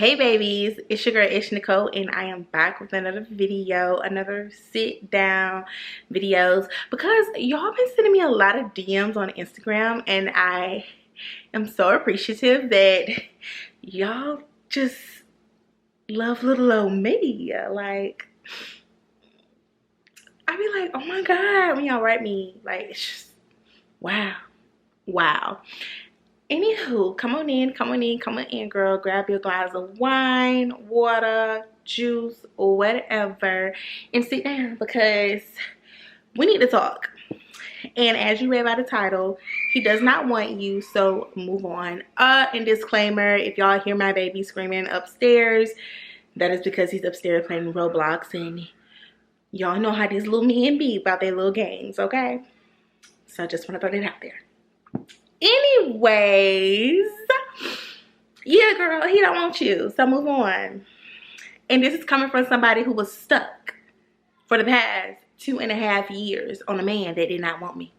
Hey babies, it's your girl Nicole, and I am back with another video, another sit down videos, because y'all been sending me a lot of DMs on Instagram, and I am so appreciative that y'all just love little old me. Like, I be like, oh my god, when y'all write me, like, it's just wow. Anywho, come on in, girl. Grab your glass of wine, water, juice, or whatever, and sit down because we need to talk. And as you read by the title, he does not want you, so move on. And disclaimer, if y'all hear my baby screaming upstairs, that is because he's upstairs playing Roblox, and y'all know how these little men be about their little games, okay? So I just want to throw that out there. Anyways, yeah, girl, he don't want you, so move on. And this is coming from somebody who was stuck for the past 2.5 years on a man that did not want me.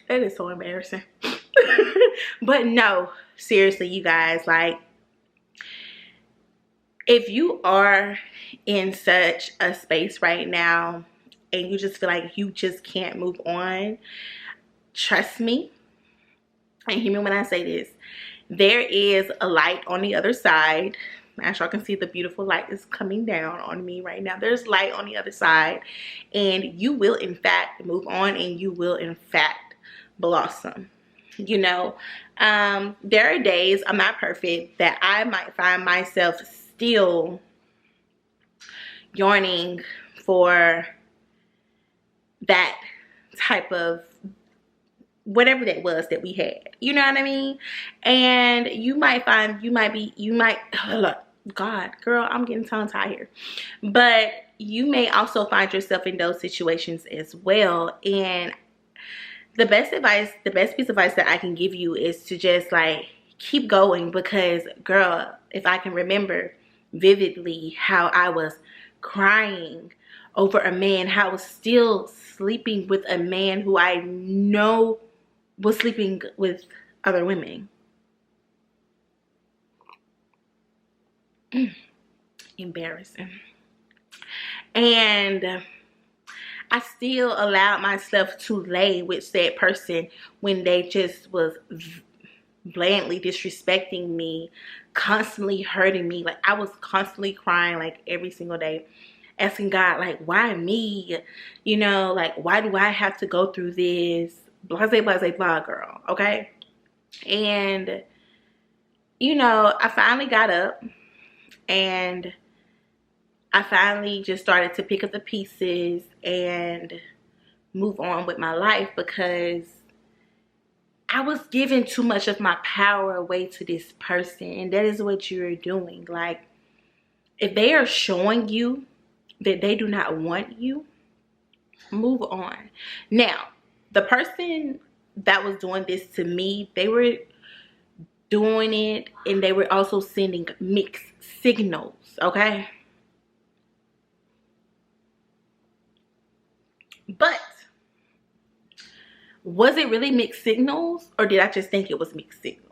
That is so embarrassing. But no, seriously, you guys, like, if you are in such a space right now and you just feel like you just can't move on, trust me, and hear me when I say this, there is a light on the other side. As y'all can see, the beautiful light is coming down on me right now. There's light on the other side, and you will in fact move on, and you will in fact blossom. You know, there are days, I'm not perfect, that I might find myself still yearning for that type of whatever that was that we had, you know what I mean? And you might find, God, girl, I'm getting tongue tied here, but you may also find yourself in those situations as well. And the best piece of advice that I can give you is to just like keep going, because girl, if I can remember vividly how I was crying over a man, how I was still sleeping with a man who I know was sleeping with other women. Embarrassing. And I still allowed myself to lay with said person when they just was blatantly disrespecting me, constantly hurting me. Like, I was constantly crying, like, every single day, asking God, like, why me? You know, like, why do I have to go through this? Blase, blase, blah, girl, okay? And, you know, I finally got up, and I finally just started to pick up the pieces and move on with my life, because I was giving too much of my power away to this person, and that is what you're doing. Like, if they are showing you that they do not want you, move on. Now, the person that was doing this to me, they were doing it, and they were also sending mixed signals, okay? But was it really mixed signals, or did I just think it was mixed signals?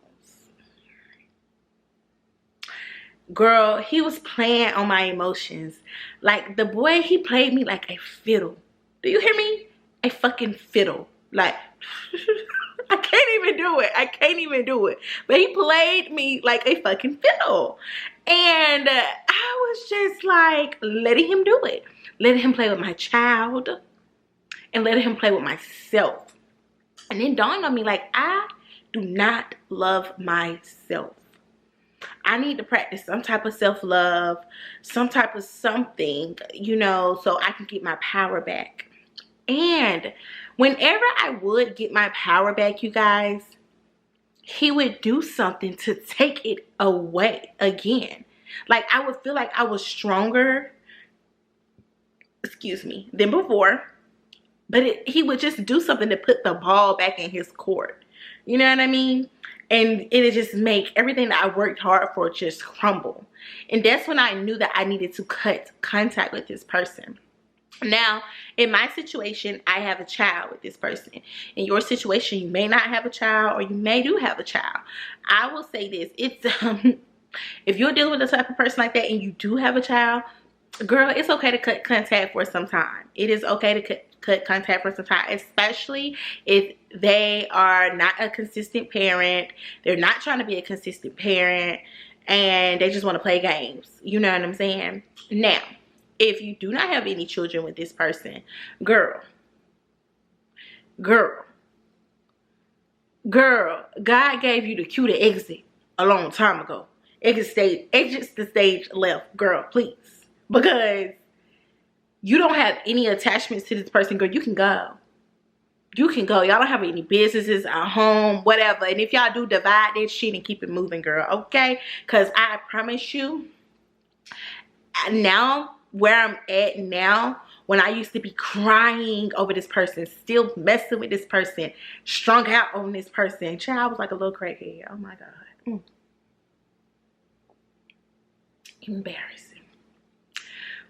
Girl, he was playing on my emotions. Like, the boy, he played me like a fiddle. Do you hear me? A fucking fiddle. Like, I can't even do it. But he played me like a fucking fiddle. And I was just like letting him do it. Letting him play with my child. And letting him play with myself. And then dawned on me, like, I do not love myself. I need to practice some type of self-love, some type of something, you know, so I can get my power back. And whenever I would get my power back, you guys, he would do something to take it away again. Like, I would feel like I was stronger, than before. But he would just do something to put the ball back in his court. You know what I mean? And it would just make everything that I worked hard for just crumble. And that's when I knew that I needed to cut contact with this person. Now, in my situation, I have a child with this person. In your situation, you may not have a child, or you may do have a child. I will say this. It's if you're dealing with a type of person like that and you do have a child, girl, it's okay to cut contact for some time. It is okay to cut contact for some time, especially if they are not a consistent parent. They're not trying to be a consistent parent, and they just want to play games. You know what I'm saying? Now, if you do not have any children with this person, girl, God gave you the cue to exit a long time ago. Exit the stage left, girl, please. Because you don't have any attachments to this person, girl. You can go. You can go. Y'all don't have any businesses, a home, whatever. And if y'all do, divide that shit and keep it moving, girl. Okay? Because I promise you, now, where I'm at now, when I used to be crying over this person, still messing with this person, strung out on this person, child, I was like a little crackhead. Oh my God. Embarrassing.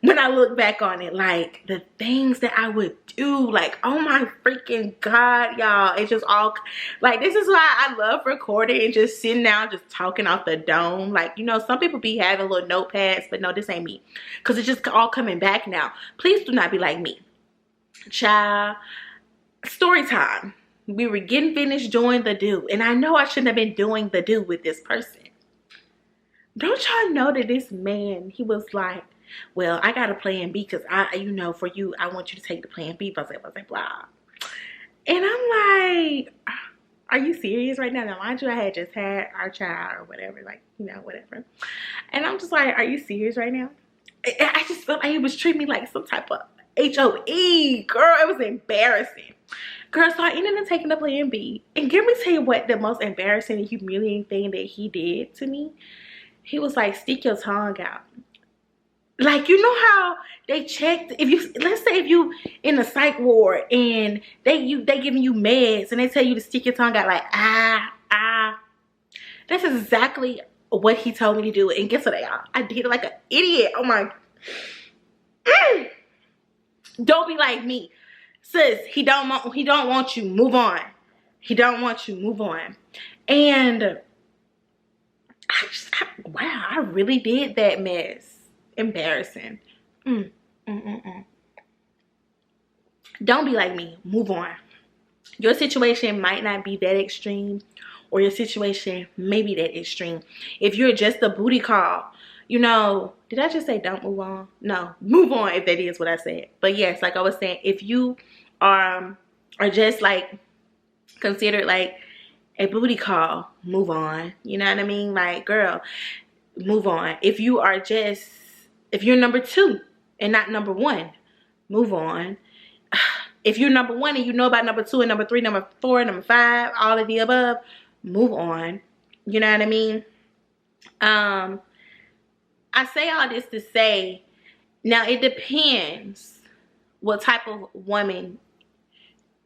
When I look back on it, like the things that I would do, like, oh my freaking God, y'all, it's just all like, this is why I love recording and just sitting down, just talking off the dome. Like, you know, some people be having little notepads, but no, this ain't me, because it's just all coming back now. Please do not be like me, child. Story time. We were getting finished doing the do, and I know I shouldn't have been doing the do with this person. Don't y'all know that this man, he was like, well, I got a plan B, because you know, for you, I want you to take the plan B, blah, blah, blah, blah. And I'm like, are you serious right now? Now, mind you, I had just had our child or whatever, like, you know, whatever. And I'm just like, are you serious right now? I just felt like he was treating me like some type of HOE. Girl, it was embarrassing. Girl, so I ended up taking the plan B. And let me tell you what the most embarrassing and humiliating thing that he did to me. He was like, stick your tongue out. Like, you know how they checked, if you, let's say if you in a psych ward and they giving you meds and they tell you to stick your tongue out, like, that's exactly what he told me to do. And guess what, y'all? I did it like an idiot. Oh my. Don't be like me. Sis, he don't want you. Move on. He don't want you. Move on. And wow, I really did that mess. Embarrassing. Don't be like me. Move on. Your situation might not be that extreme, or your situation may be that extreme. If you're just a booty call, you know, did I just say don't move on? No, move on, if that is what I said. But yes, like I was saying, if you are just like considered like a booty call, move on. You know what I mean? Like, girl, move on. If you're number 2 and not number 1, move on. If you're number 1 and you know about number 2 and number 3, number 4, number 5, all of the above, move on. You know what I mean? I say all this to say, now it depends what type of woman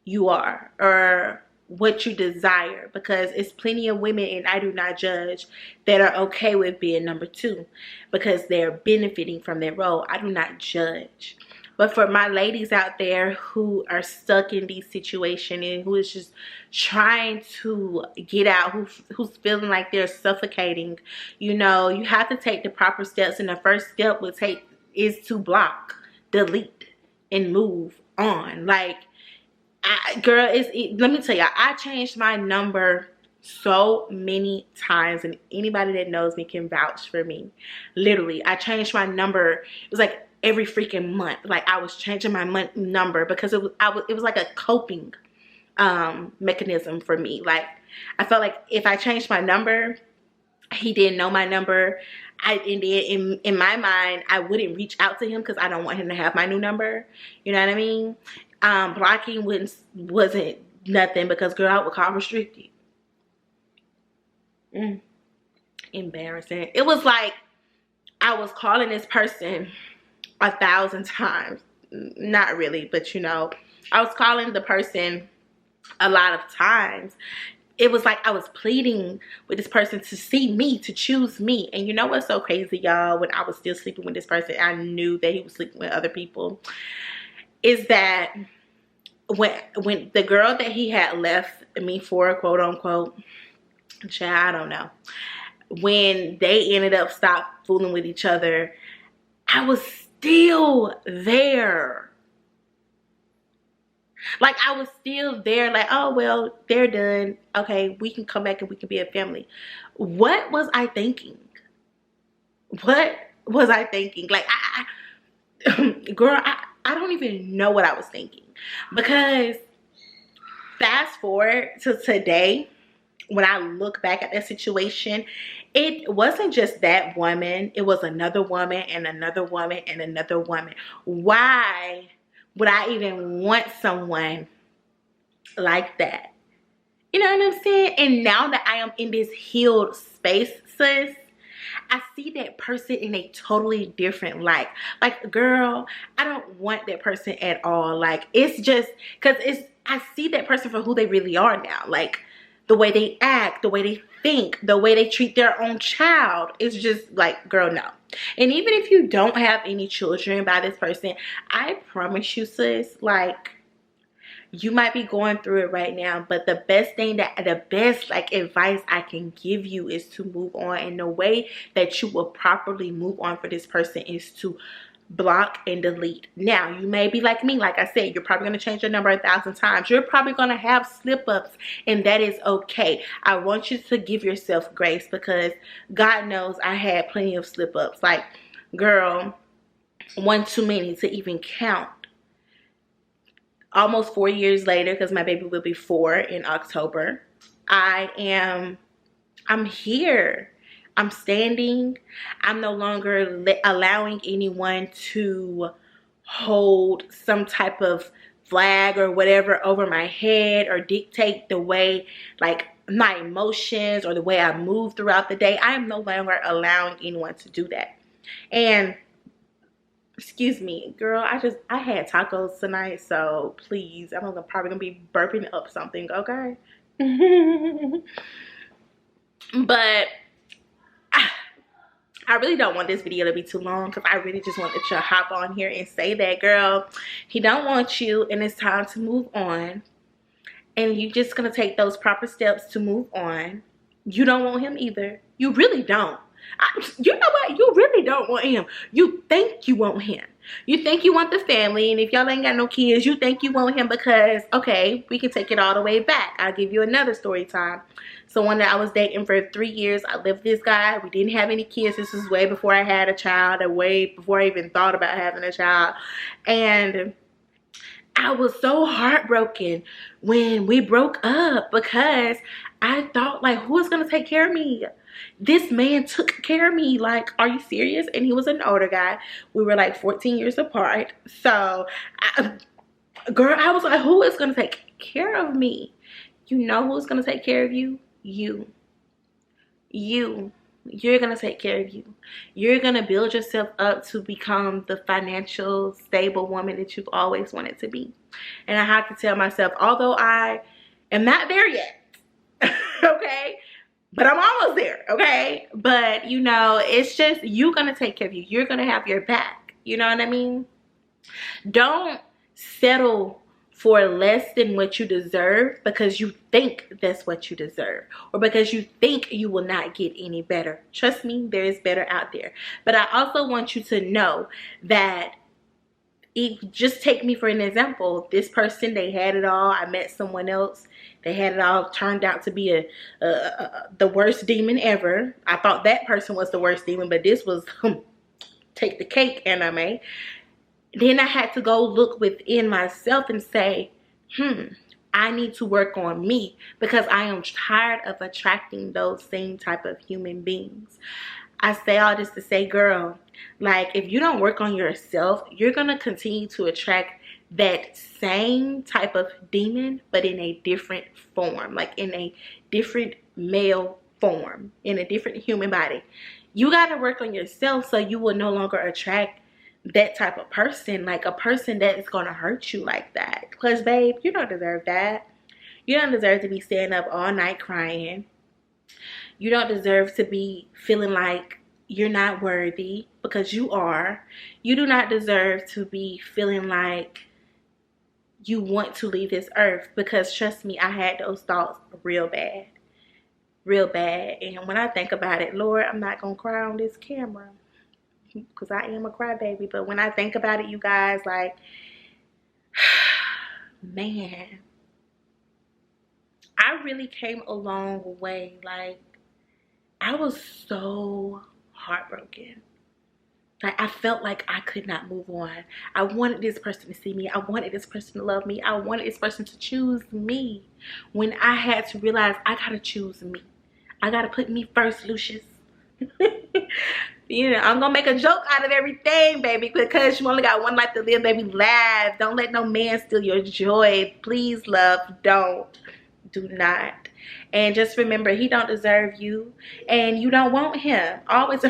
you are or what you desire, because it's plenty of women, and I do not judge, that are okay with being number 2 because they're benefiting from their role. I do not judge. But for my ladies out there who are stuck in these situations and who is just trying to get out, who's feeling like they're suffocating, you know, you have to take the proper steps. And the first step is to block, delete, and move on. Like, girl, let me tell you, I changed my number so many times, and anybody that knows me can vouch for me. Literally, I changed my number. It was like every freaking month. Like, I was changing my number because it was like a coping mechanism for me. Like, I felt like if I changed my number, he didn't know my number. And then in my mind, I wouldn't reach out to him because I don't want him to have my new number. You know what I mean? Blocking wasn't nothing, because girl, I would call restricted. Embarrassing. It was like I was calling this person 1,000 times. Not really, but you know, I was calling the person a lot of times. It was like I was pleading with this person to see me, to choose me. And you know what's so crazy, y'all? When I was still sleeping with this person, I knew that he was sleeping with other people. is that when the girl that he had left me for, quote unquote, child, I don't know, when they ended up stopped fooling with each other, I was still there. Like, I was still there, like, oh, well, they're done. Okay, we can come back and we can be a family. What was I thinking? What was I thinking? Like, girl, I don't even know what I was thinking. Because fast forward to today, when I look back at that situation, it wasn't just that woman. It was another woman and another woman and another woman. Why would I even want someone like that? You know what I'm saying? And now that I am in this healed space, sis, I see that person in a totally different light. Like, girl, I don't want that person at all. Like, it's just because I see that person for who they really are now. Like, the way they act, the way they think, the way they treat their own child. It's just like, girl, no. And even if you don't have any children by this person, I promise you, sis, like, you might be going through it right now, but the best like advice I can give you is to move on. And the way that you will properly move on for this person is to block and delete. Now, you may be like me. Like I said, you're probably going to change your number 1,000 times. You're probably going to have slip-ups, and that is okay. I want you to give yourself grace, because God knows I had plenty of slip-ups. Like, girl, one too many to even count. Almost 4 years later, because my baby will be 4 in October, I'm here. I'm standing. I'm no longer allowing anyone to hold some type of flag or whatever over my head or dictate the way, like, my emotions or the way I move throughout the day. I am no longer allowing anyone to do that. And excuse me, girl, I had tacos tonight, so please, I'm probably gonna be burping up something, okay? But I really don't want this video to be too long, because I really just wanted to hop on here and say that, girl, he don't want you, and it's time to move on. And you just gonna take those proper steps to move on. You don't want him either. You really don't. You know what? You really don't want him. You think you want him. You think you want the family, and if y'all ain't got no kids, you think you want him because, okay, we can take it all the way back. I'll give you another story time. Someone that I was dating for 3 years, I lived with this guy. We didn't have any kids. This was way before I had a child, and way before I even thought about having a child. And I was so heartbroken when we broke up, because I thought, like, who is going to take care of me? This man took care of me. Like, are you serious? And he was an older guy. We were like 14 years apart. So, girl, I was like, who is going to take care of me? You know who's going to take care of you? You. You're going to take care of you. You're going to build yourself up to become the financial, stable woman that you've always wanted to be. And I have to tell myself, although I am not there yet, okay? But I'm almost there, okay? But, you know, it's just, you're going to take care of you. You're going to have your back. You know what I mean? Don't settle for less than what you deserve because you think that's what you deserve, or because you think you will not get any better. Trust me, there is better out there. But I also want you to know that, just take me for an example. This person, they had it all. I met someone else. They had it all. Turned out to be the worst demon ever. I thought that person was the worst demon, but this was take the cake anime. Then I had to go look within myself and say, I need to work on me, because I am tired of attracting those same type of human beings. I say all this to say, girl, like, if you don't work on yourself, you're going to continue to attract that same type of demon, but in a different form, like in a different male form, in a different human body. You got to work on yourself so you will no longer attract that type of person, like a person that is going to hurt you like that. Because, babe, you don't deserve that. You don't deserve to be staying up all night crying. You don't deserve to be feeling like you're not worthy, because you are. You do not deserve to be feeling like you want to leave this earth. Because trust me, I had those thoughts real bad. Real bad. And when I think about it, Lord, I'm not gonna cry on this camera because I am a crybaby. But when I think about it, you guys, like, man, I really came a long way. Like, I was so heartbroken. Like, I felt like I could not move on. I wanted this person to see me. I wanted this person to love me. I wanted this person to choose me. When I had to realize I gotta choose me. I gotta put me first, Lucius. You know, I'm gonna make a joke out of everything, baby, because you only got one life to live, baby. Laugh. Don't let no man steal your joy. Please, love, don't. Do not. And just remember, he don't deserve you, and you don't want him. Always,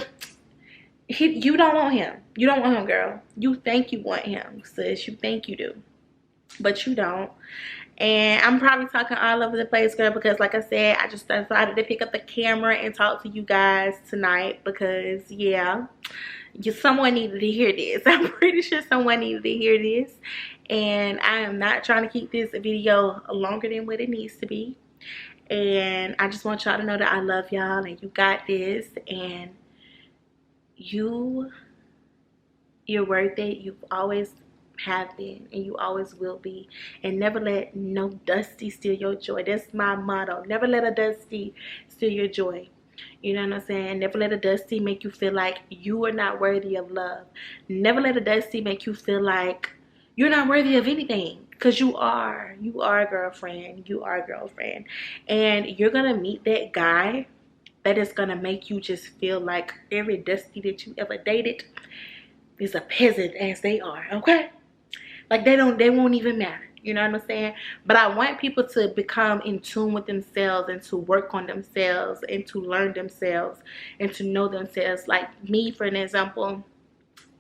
you don't want him. You don't want him, girl. You think you want him, sis. You think you do, but you don't. And I'm probably talking all over the place, girl, because like I said, I just decided to pick up the camera and talk to you guys tonight because, yeah, someone needed to hear this. I'm pretty sure someone needed to hear this. And I am not trying to keep this video longer than what it needs to be. And I just want y'all to know that I love y'all and you got this. And you're worth it. You've always have been and you always will be. And never let no dusty steal your joy. That's my motto. Never let a dusty steal your joy. You know what I'm saying? Never let a dusty make you feel like you are not worthy of love. Never let a dusty make you feel like you're not worthy of anything, because you are a girlfriend. You are a girlfriend, and you're gonna meet that guy that is gonna make you just feel like every dusty that you ever dated is a peasant as they are. Okay, like they won't even matter. You know what I'm saying? But I want people to become in tune with themselves and to work on themselves and to learn themselves and to know themselves. Like me, for an example,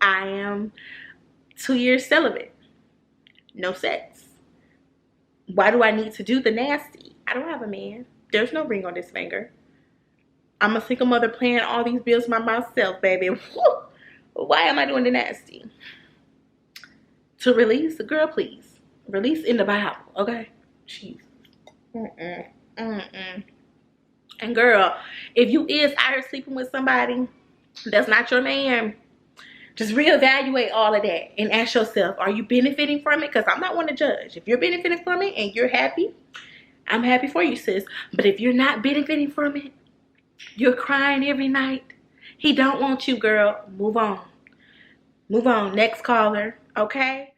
I am 2 years celibate. No sex. Why do I need to do the nasty? I don't have a man. There's no ring on this finger. I'm a single mother paying all these bills by myself, baby. Woo! Why am I doing the nasty? To release? Girl, please. Release in the Bible, okay? Jeez. And girl, if you is out here sleeping with somebody that's not your man, just reevaluate all of that and ask yourself, are you benefiting from it? Because I'm not one to judge. If you're benefiting from it and you're happy, I'm happy for you, sis. But if you're not benefiting from it, you're crying every night, he don't want you, girl. Move on. Move on. Next caller, okay?